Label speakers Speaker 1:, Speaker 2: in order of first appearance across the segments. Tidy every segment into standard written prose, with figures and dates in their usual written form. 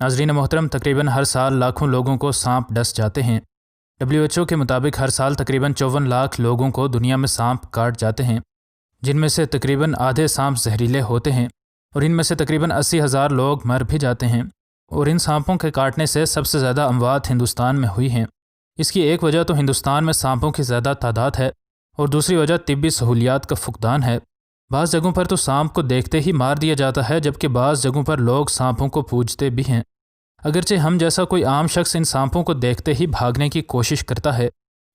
Speaker 1: ناظرین محترم، تقریباً ہر سال لاکھوں لوگوں کو سانپ ڈس جاتے ہیں۔ WHO کے مطابق ہر سال تقریباً 54 لاکھ لوگوں کو دنیا میں سانپ کاٹ جاتے ہیں، جن میں سے تقریباً آدھے سانپ زہریلے ہوتے ہیں اور ان میں سے تقریباً 80,000 لوگ مر بھی جاتے ہیں، اور ان سانپوں کے کاٹنے سے سب سے زیادہ اموات ہندوستان میں ہوئی ہیں۔ اس کی ایک وجہ تو ہندوستان میں سانپوں کی زیادہ تعداد ہے اور دوسری وجہ طبی سہولیات کا فقدان ہے۔ بعض جگہوں پر تو سانپ کو دیکھتے ہی مار دیا جاتا ہے، جبکہ بعض جگہوں پر لوگ سانپوں کو پوجتے بھی ہیں۔ اگرچہ ہم جیسا کوئی عام شخص ان سانپوں کو دیکھتے ہی بھاگنے کی کوشش کرتا ہے،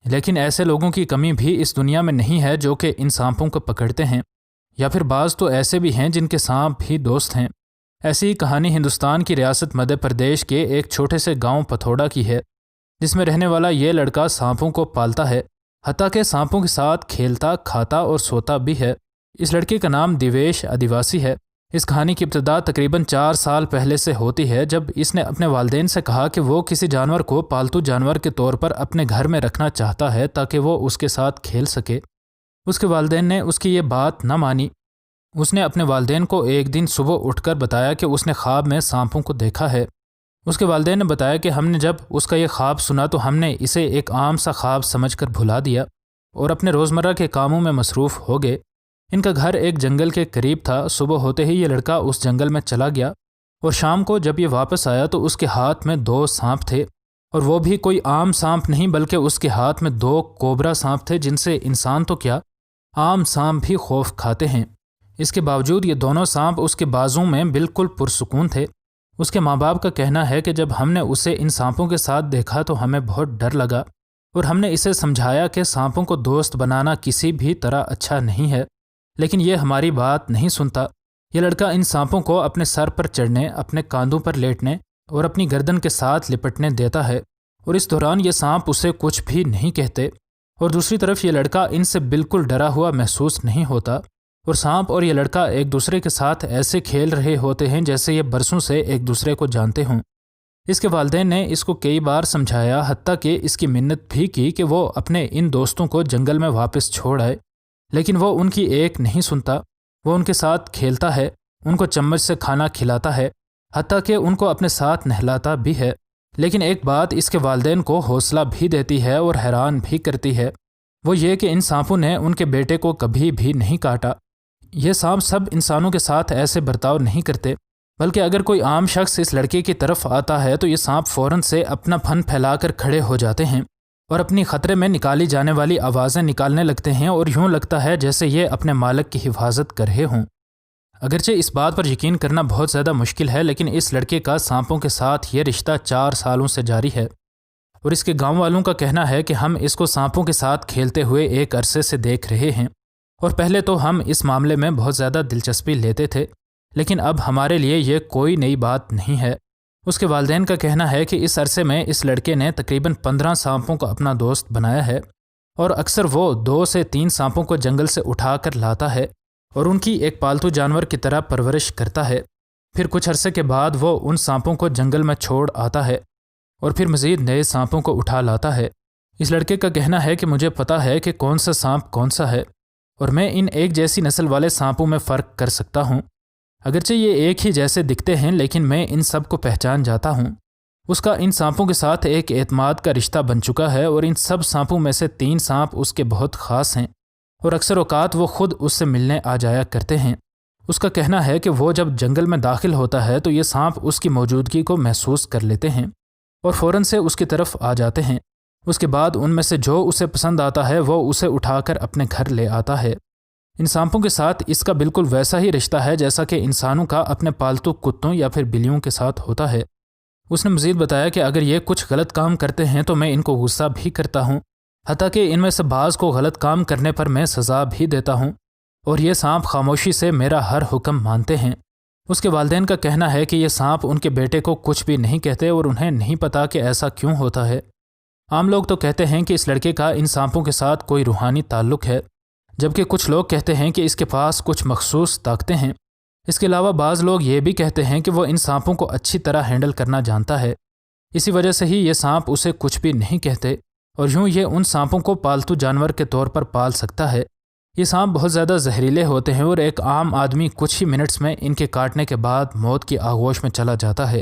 Speaker 1: لیکن ایسے لوگوں کی کمی بھی اس دنیا میں نہیں ہے جو کہ ان سانپوں کو پکڑتے ہیں، یا پھر بعض تو ایسے بھی ہیں جن کے سانپ بھی دوست ہیں۔ ایسی ہی کہانی ہندوستان کی ریاست مدھیہ پردیش کے ایک چھوٹے سے گاؤں پتھوڑا کی ہے، جس میں رہنے والا یہ لڑکا سانپوں کو پالتا ہے، حتیٰ کہ سانپوں کے ساتھ کھیلتا، کھاتا اور سوتا بھی ہے۔ اس لڑکے کا نام دیویش آدیواسی ہے۔ اس کہانی کی ابتدا تقریباً 4 سال پہلے سے ہوتی ہے، جب اس نے اپنے والدین سے کہا کہ وہ کسی جانور کو پالتو جانور کے طور پر اپنے گھر میں رکھنا چاہتا ہے تاکہ وہ اس کے ساتھ کھیل سکے۔ اس کے والدین نے اس کی یہ بات نہ مانی۔ اس نے اپنے والدین کو ایک دن صبح اٹھ کر بتایا کہ اس نے خواب میں سانپوں کو دیکھا ہے۔ اس کے والدین نے بتایا کہ ہم نے جب اس کا یہ خواب سنا تو ہم نے اسے ایک عام سا خواب سمجھ کر بھلا دیا اور اپنے روزمرہ کے کاموں میں مصروف ہو گئے۔ ان کا گھر ایک جنگل کے قریب تھا۔ صبح ہوتے ہی یہ لڑکا اس جنگل میں چلا گیا اور شام کو جب یہ واپس آیا تو اس کے ہاتھ میں 2 سانپ تھے، اور وہ بھی کوئی عام سانپ نہیں بلکہ اس کے ہاتھ میں 2 کوبرا سانپ تھے، جن سے انسان تو کیا، عام سانپ بھی خوف کھاتے ہیں۔ اس کے باوجود یہ دونوں سانپ اس کے بازو میں بالکل پرسکون تھے۔ اس کے ماں باپ کا کہنا ہے کہ جب ہم نے اسے ان سانپوں کے ساتھ دیکھا تو ہمیں بہت ڈر لگا اور ہم نے اسے سمجھایا کہ سانپوں کو دوست بنانا کسی بھی طرح اچھا نہیں ہے، لیکن یہ ہماری بات نہیں سنتا۔ یہ لڑکا ان سانپوں کو اپنے سر پر چڑھنے، اپنے کاندھوں پر لیٹنے اور اپنی گردن کے ساتھ لپٹنے دیتا ہے، اور اس دوران یہ سانپ اسے کچھ بھی نہیں کہتے، اور دوسری طرف یہ لڑکا ان سے بالکل ڈرا ہوا محسوس نہیں ہوتا، اور سانپ اور یہ لڑکا ایک دوسرے کے ساتھ ایسے کھیل رہے ہوتے ہیں جیسے یہ برسوں سے ایک دوسرے کو جانتے ہوں۔ اس کے والدین نے اس کو کئی بار سمجھایا، حتیٰ کہ اس کی منت بھی کی کہ وہ اپنے ان دوستوں کو جنگل میں واپس چھوڑ آئے، لیکن وہ ان کی ایک نہیں سنتا۔ وہ ان کے ساتھ کھیلتا ہے، ان کو چمچ سے کھانا کھلاتا ہے، حتیٰ کہ ان کو اپنے ساتھ نہلاتا بھی ہے۔ لیکن ایک بات اس کے والدین کو حوصلہ بھی دیتی ہے اور حیران بھی کرتی ہے، وہ یہ کہ ان سانپوں نے ان کے بیٹے کو کبھی بھی نہیں کاٹا۔ یہ سانپ سب انسانوں کے ساتھ ایسے برتاؤ نہیں کرتے، بلکہ اگر کوئی عام شخص اس لڑکے کی طرف آتا ہے تو یہ سانپ فوراً سے اپنا پھن پھیلا کر کھڑے ہو جاتے ہیں اور اپنی خطرے میں نکالی جانے والی آوازیں نکالنے لگتے ہیں، اور یوں لگتا ہے جیسے یہ اپنے مالک کی حفاظت کر رہے ہوں۔ اگرچہ اس بات پر یقین کرنا بہت زیادہ مشکل ہے، لیکن اس لڑکے کا سانپوں کے ساتھ یہ رشتہ 4 سالوں سے جاری ہے، اور اس کے گاؤں والوں کا کہنا ہے کہ ہم اس کو سانپوں کے ساتھ کھیلتے ہوئے ایک عرصے سے دیکھ رہے ہیں، اور پہلے تو ہم اس معاملے میں بہت زیادہ دلچسپی لیتے تھے، لیکن اب ہمارے لیے یہ کوئی نئی بات نہیں ہے۔ اس کے والدین کا کہنا ہے کہ اس عرصے میں اس لڑکے نے تقریباً 15 سانپوں کو اپنا دوست بنایا ہے، اور اکثر وہ 2 سے 3 سانپوں کو جنگل سے اٹھا کر لاتا ہے اور ان کی ایک پالتو جانور کی طرح پرورش کرتا ہے۔ پھر کچھ عرصے کے بعد وہ ان سانپوں کو جنگل میں چھوڑ آتا ہے اور پھر مزید نئے سانپوں کو اٹھا لاتا ہے۔ اس لڑکے کا کہنا ہے کہ مجھے پتہ ہے کہ کون سا سانپ کون سا ہے، اور میں ان ایک جیسی نسل والے سانپوں میں فرق کر سکتا ہوں۔ اگرچہ یہ ایک ہی جیسے دکھتے ہیں، لیکن میں ان سب کو پہچان جاتا ہوں۔ اس کا ان سانپوں کے ساتھ ایک اعتماد کا رشتہ بن چکا ہے، اور ان سب سانپوں میں سے 3 سانپ اس کے بہت خاص ہیں، اور اکثر اوقات وہ خود اس سے ملنے آ جایا کرتے ہیں۔ اس کا کہنا ہے کہ وہ جب جنگل میں داخل ہوتا ہے تو یہ سانپ اس کی موجودگی کو محسوس کر لیتے ہیں اور فوراً سے اس کی طرف آ جاتے ہیں۔ اس کے بعد ان میں سے جو اسے پسند آتا ہے وہ اسے اٹھا کر اپنے گھر لے آتا ہے۔ ان سانپوں کے ساتھ اس کا بالکل ویسا ہی رشتہ ہے جیسا کہ انسانوں کا اپنے پالتو کتوں یا پھر بلیوں کے ساتھ ہوتا ہے۔ اس نے مزید بتایا کہ اگر یہ کچھ غلط کام کرتے ہیں تو میں ان کو غصہ بھی کرتا ہوں، حتیٰ کہ ان میں سے بعض کو غلط کام کرنے پر میں سزا بھی دیتا ہوں، اور یہ سانپ خاموشی سے میرا ہر حکم مانتے ہیں۔ اس کے والدین کا کہنا ہے کہ یہ سانپ ان کے بیٹے کو کچھ بھی نہیں کہتے اور انہیں نہیں پتا کہ ایسا کیوں ہوتا ہے۔ عام لوگ تو کہتے ہیں کہ اس لڑکے کا ان سانپوں کے ساتھ کوئی روحانی تعلق ہے، جبکہ کچھ لوگ کہتے ہیں کہ اس کے پاس کچھ مخصوص طاقتیں ہیں۔ اس کے علاوہ بعض لوگ یہ بھی کہتے ہیں کہ وہ ان سانپوں کو اچھی طرح ہینڈل کرنا جانتا ہے، اسی وجہ سے ہی یہ سانپ اسے کچھ بھی نہیں کہتے، اور یوں یہ ان سانپوں کو پالتو جانور کے طور پر پال سکتا ہے۔ یہ سانپ بہت زیادہ زہریلے ہوتے ہیں اور ایک عام آدمی کچھ ہی منٹس میں ان کے کاٹنے کے بعد موت کی آغوش میں چلا جاتا ہے۔